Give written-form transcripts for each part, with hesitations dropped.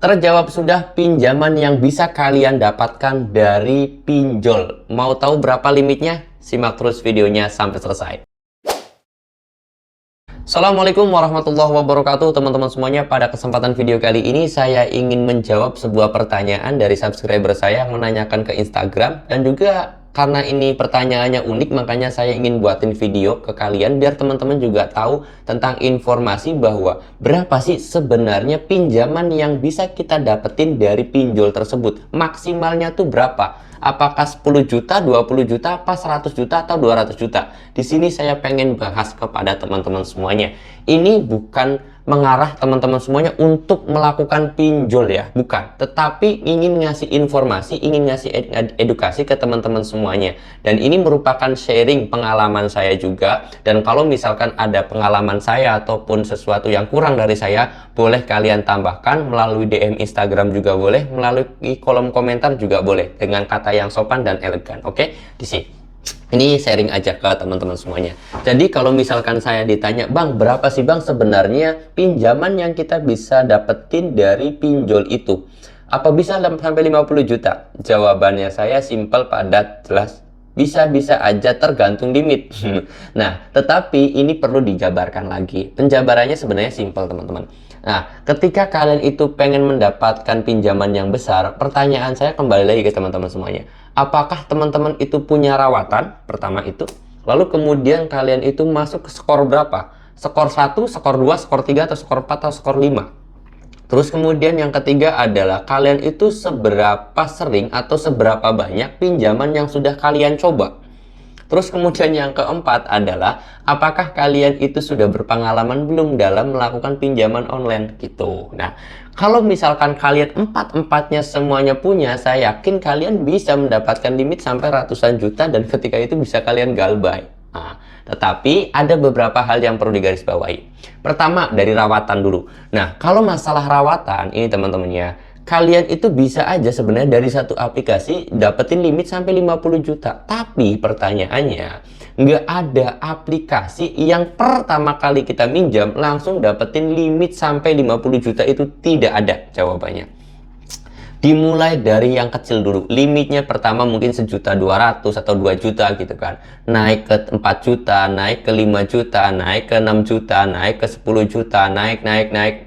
Terjawab sudah pinjaman yang bisa kalian dapatkan dari pinjol. Mau tahu berapa limitnya? Simak terus videonya sampai selesai. Assalamualaikum warahmatullahi wabarakatuh teman-teman semuanya. Pada kesempatan video kali ini saya ingin menjawab sebuah pertanyaan dari subscriber saya yang menanyakan ke Instagram. Dan juga karena ini pertanyaannya unik, makanya saya ingin buatin video ke kalian biar teman-teman juga tahu tentang informasi bahwa berapa sih sebenarnya pinjaman yang bisa kita dapetin dari pinjol tersebut. Maksimalnya tuh berapa? Apakah 10 juta, 20 juta, apa 100 juta, atau 200 juta? Di sini saya pengen bahas kepada teman-teman semuanya. Ini bukan mengarah teman-teman semuanya untuk melakukan pinjol ya, bukan. Tetapi ingin ngasih informasi, ingin ngasih edukasi ke teman-teman semuanya. Dan ini merupakan sharing pengalaman saya juga. Dan kalau misalkan ada pengalaman saya ataupun sesuatu yang kurang dari saya, boleh kalian tambahkan melalui DM Instagram juga boleh, melalui kolom komentar juga boleh, dengan kata yang sopan dan elegan. Oke, di sini. Ini sharing aja ke teman-teman semuanya. Jadi kalau misalkan saya ditanya, Bang, berapa sih Bang sebenarnya pinjaman yang kita bisa dapetin dari pinjol itu? Apa bisa sampai 50 juta? Jawabannya saya simpel, padat, jelas. Bisa-bisa aja tergantung limit. Nah, tetapi ini perlu dijabarkan lagi. Penjabarannya sebenarnya simpel, teman-teman. Nah, ketika kalian itu pengen mendapatkan pinjaman yang besar, pertanyaan saya kembali lagi ke teman-teman semuanya. Apakah teman-teman itu punya rawatan? Pertama itu. Lalu kemudian kalian itu masuk ke skor berapa? Skor 1, skor 2, skor 3, atau skor 4, atau skor 5? Terus kemudian yang ketiga adalah kalian itu seberapa sering atau seberapa banyak pinjaman yang sudah kalian coba. Terus kemudian yang keempat adalah apakah kalian itu sudah berpengalaman belum dalam melakukan pinjaman online gitu. Nah, kalau misalkan kalian empat-empatnya semuanya punya, saya yakin kalian bisa mendapatkan limit sampai ratusan juta dan ketika itu bisa kalian galbay. Nah, tetapi ada beberapa hal yang perlu digarisbawahi. Pertama, dari rawatan dulu. Nah, kalau masalah rawatan ini teman-teman ya, kalian itu bisa aja sebenarnya dari satu aplikasi dapetin limit sampai 50 juta. Tapi pertanyaannya, nggak ada aplikasi yang pertama kali kita minjam langsung dapetin limit sampai 50 juta, itu tidak ada jawabannya. Dimulai dari yang kecil dulu. Limitnya pertama mungkin 1.200.000 atau 2 juta gitu kan. Naik ke 4 juta, naik ke 5 juta, naik ke 6 juta, naik ke 10 juta, naik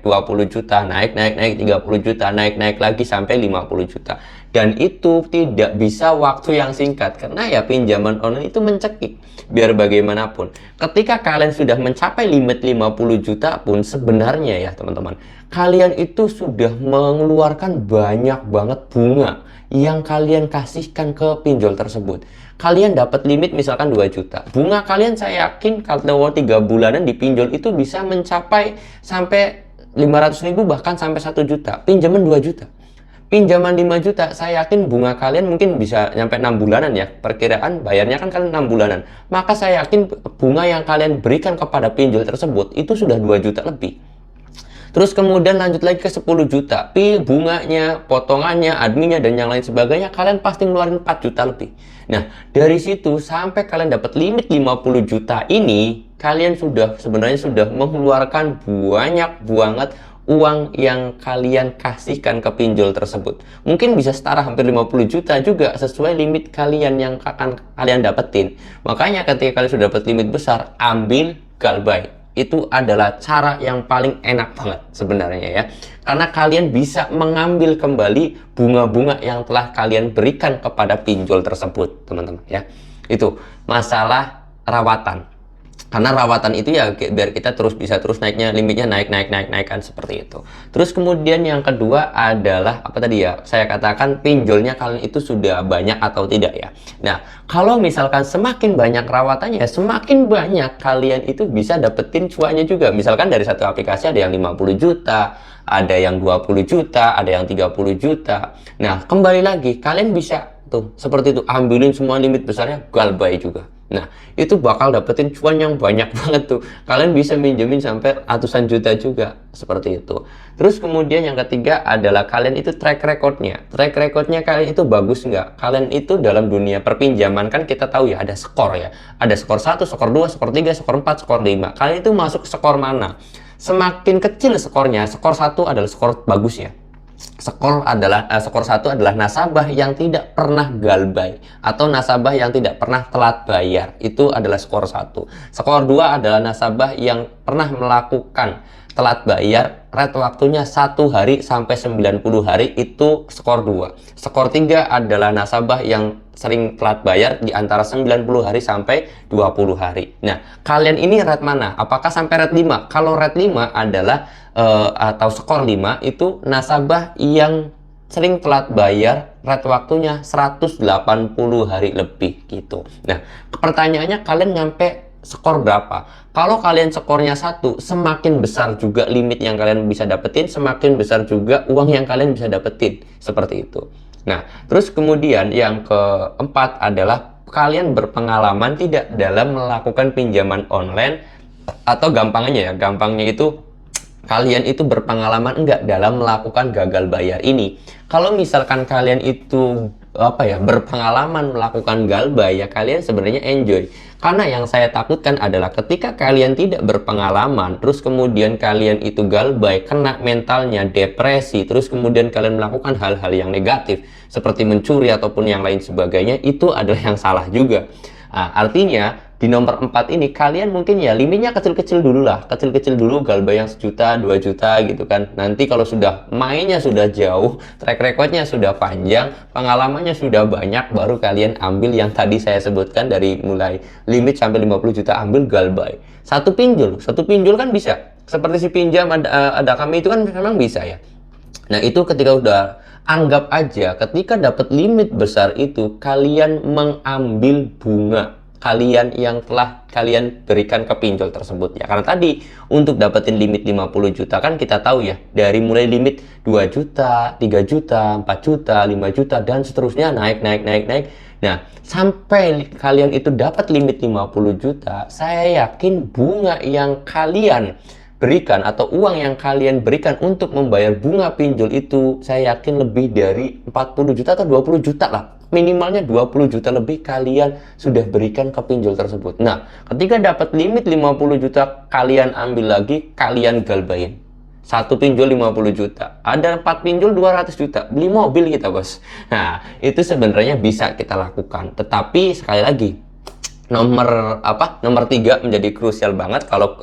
20 juta, naik 30 juta, naik lagi sampai 50 juta. Dan itu tidak bisa waktu yang singkat karena ya pinjaman online itu mencekik. Biar bagaimanapun, ketika kalian sudah mencapai limit 50 juta pun sebenarnya ya teman-teman, kalian itu sudah mengeluarkan banyak banget bunga yang kalian kasihkan ke pinjol tersebut. Kalian dapat limit misalkan 2 juta. Bunga kalian saya yakin kalau 3 bulanan di pinjol itu bisa mencapai sampai 500.000 bahkan sampai 1 juta. Pinjaman 2 juta. Pinjaman 5 juta, saya yakin bunga kalian mungkin bisa sampai 6 bulanan ya. Perkiraan bayarnya kan kalian 6 bulanan. Maka saya yakin bunga yang kalian berikan kepada pinjol tersebut itu sudah 2 juta lebih. Terus kemudian lanjut lagi ke 10 juta. Bunganya, potongannya, adminnya, dan yang lain sebagainya, kalian pasti ngeluarin 4 juta lebih. Nah, dari situ sampai kalian dapat limit 50 juta ini, kalian sebenarnya sudah mengeluarkan banyak banget uang yang kalian kasihkan ke pinjol tersebut. Mungkin bisa setara hampir 50 juta juga sesuai limit kalian yang akan kalian dapetin. Makanya ketika kalian sudah dapat limit besar, ambil galbay. Itu adalah cara yang paling enak banget sebenarnya ya. Karena kalian bisa mengambil kembali bunga-bunga yang telah kalian berikan kepada pinjol tersebut, teman-teman ya. Itu masalah rawatan. Karena rawatan itu ya biar kita bisa terus naiknya, limitnya naikkan seperti itu. Terus kemudian yang kedua adalah apa tadi ya, saya katakan pinjolnya kalian itu sudah banyak atau tidak ya. Nah, kalau misalkan semakin banyak rawatannya, semakin banyak kalian itu bisa dapetin cuannya juga. Misalkan dari satu aplikasi ada yang 50 juta, ada yang 20 juta, ada yang 30 juta. Nah, kembali lagi kalian bisa tuh seperti itu, ambilin semua limit besarnya, galbay juga. Nah, itu bakal dapetin cuan yang banyak banget tuh. Kalian bisa minjemin sampai ratusan juta juga, seperti itu. Terus kemudian yang ketiga adalah kalian itu track recordnya. Track recordnya kalian itu bagus nggak? Kalian itu dalam dunia perpinjaman kan kita tahu ya, ada skor ya. Ada skor 1, skor 2, skor 3, skor 4, skor 5. Kalian itu masuk skor mana? Semakin kecil skornya, skor 1 adalah skor bagus ya. skor 1 adalah nasabah yang tidak pernah galbay atau nasabah yang tidak pernah telat bayar. Itu adalah skor 1. Skor 2 adalah nasabah yang pernah melakukan telat bayar, rate waktunya 1 hari sampai 90 hari, itu skor 2. Skor 3 adalah nasabah yang sering telat bayar di antara 90 hari sampai 20 hari. Nah, kalian ini rate mana? Apakah sampai rate 5? Kalau rate 5 adalah atau skor 5 itu nasabah yang sering telat bayar, rate waktunya 180 hari lebih gitu. Nah, pertanyaannya kalian nyampe skor berapa? Kalau kalian skornya 1, semakin besar juga limit yang kalian bisa dapetin, semakin besar juga uang yang kalian bisa dapetin. Seperti itu. Nah, terus kemudian yang keempat adalah kalian berpengalaman tidak dalam melakukan pinjaman online, atau gampangnya itu kalian itu berpengalaman enggak dalam melakukan gagal bayar ini. Kalau misalkan kalian itu berpengalaman melakukan galbay, ya kalian sebenarnya enjoy. Karena yang saya takutkan adalah ketika kalian tidak berpengalaman, terus kemudian kalian itu galbay, kena mentalnya depresi, terus kemudian kalian melakukan hal-hal yang negatif seperti mencuri ataupun yang lain sebagainya, itu adalah yang salah juga. Nah, artinya di nomor 4 ini kalian mungkin ya limitnya kecil-kecil dulu lah, kecil-kecil dulu, galbay yang 1 juta, 2 juta gitu kan. Nanti kalau sudah mainnya sudah jauh, track recordnya sudah panjang, pengalamannya sudah banyak, baru kalian ambil yang tadi saya sebutkan, dari mulai limit sampai 50 juta ambil galbay. Satu pinjol kan bisa. Seperti si pinjam ada kami itu kan memang bisa ya. Nah, itu ketika udah, anggap aja ketika dapat limit besar itu kalian mengambil bunga kalian yang telah kalian berikan ke pinjol tersebut ya. Karena tadi untuk dapetin limit 50 juta kan kita tahu ya, dari mulai limit 2 juta, 3 juta, 4 juta, 5 juta dan seterusnya naik. Nah, sampai kalian itu dapat limit 50 juta, saya yakin bunga yang kalian berikan atau uang yang kalian berikan untuk membayar bunga pinjol itu, saya yakin lebih dari 40 juta atau 20 juta lah. Minimalnya 20 juta lebih kalian sudah berikan ke pinjol tersebut. Nah, ketika dapat limit 50 juta, kalian ambil lagi, kalian galbayin. Satu pinjol 50 juta. Ada 4 pinjol 200 juta. Beli mobil kita, bos. Nah, itu sebenarnya bisa kita lakukan. Tetapi sekali lagi, nomor 3 menjadi krusial banget. Kalau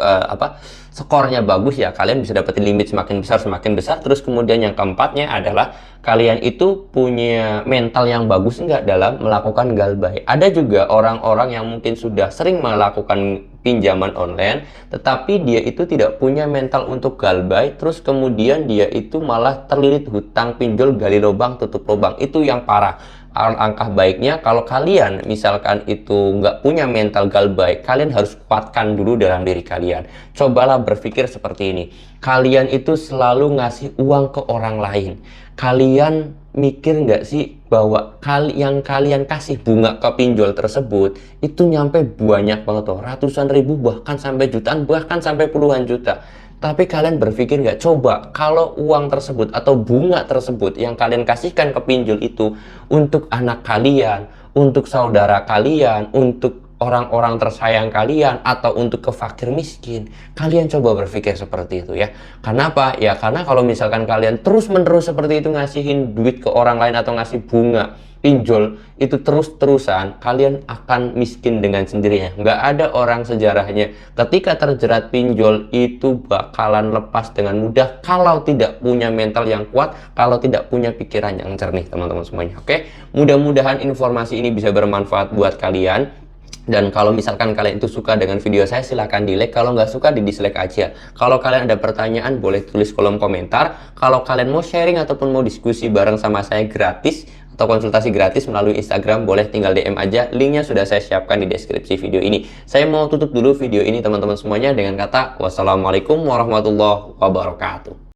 skornya bagus ya kalian bisa dapetin limit semakin besar. Terus kemudian yang keempatnya adalah kalian itu punya mental yang bagus enggak dalam melakukan galbay. Ada juga orang-orang yang mungkin sudah sering melakukan pinjaman online, tetapi dia itu tidak punya mental untuk galbay, terus kemudian dia itu malah terlilit hutang pinjol, gali lubang tutup lubang. Itu yang parah. Alangkah baiknya kalau kalian misalkan itu nggak punya mental galbay, kalian harus kuatkan dulu dalam diri kalian. Cobalah berpikir seperti ini. Kalian itu selalu ngasih uang ke orang lain. Kalian mikir nggak sih bahwa yang kalian kasih bunga ke pinjol tersebut itu nyampe banyak banget tuh, ratusan ribu, bahkan sampai jutaan, bahkan sampai puluhan juta. Tapi kalian berpikir nggak, coba kalau uang tersebut atau bunga tersebut yang kalian kasihkan ke pinjol itu untuk anak kalian, untuk saudara kalian, untuk orang-orang tersayang kalian, atau untuk ke fakir miskin, kalian coba berpikir seperti itu ya. Kenapa? Ya karena kalau misalkan kalian terus-menerus seperti itu ngasihin duit ke orang lain atau ngasih bunga pinjol itu terus-terusan, kalian akan miskin dengan sendirinya. Nggak ada orang sejarahnya ketika terjerat pinjol itu bakalan lepas dengan mudah kalau tidak punya mental yang kuat, kalau tidak punya pikiran yang jernih, teman-teman semuanya. Oke, mudah-mudahan informasi ini bisa bermanfaat buat kalian. Dan kalau misalkan kalian itu suka dengan video saya, silahkan di like. Kalau nggak suka, di dislike aja. Kalau kalian ada pertanyaan, boleh tulis kolom komentar. Kalau kalian mau sharing ataupun mau diskusi bareng sama saya gratis, atau konsultasi gratis melalui Instagram, boleh tinggal DM aja. Linknya sudah saya siapkan di deskripsi video ini. Saya mau tutup dulu video ini, teman-teman semuanya, dengan kata wassalamualaikum warahmatullahi wabarakatuh.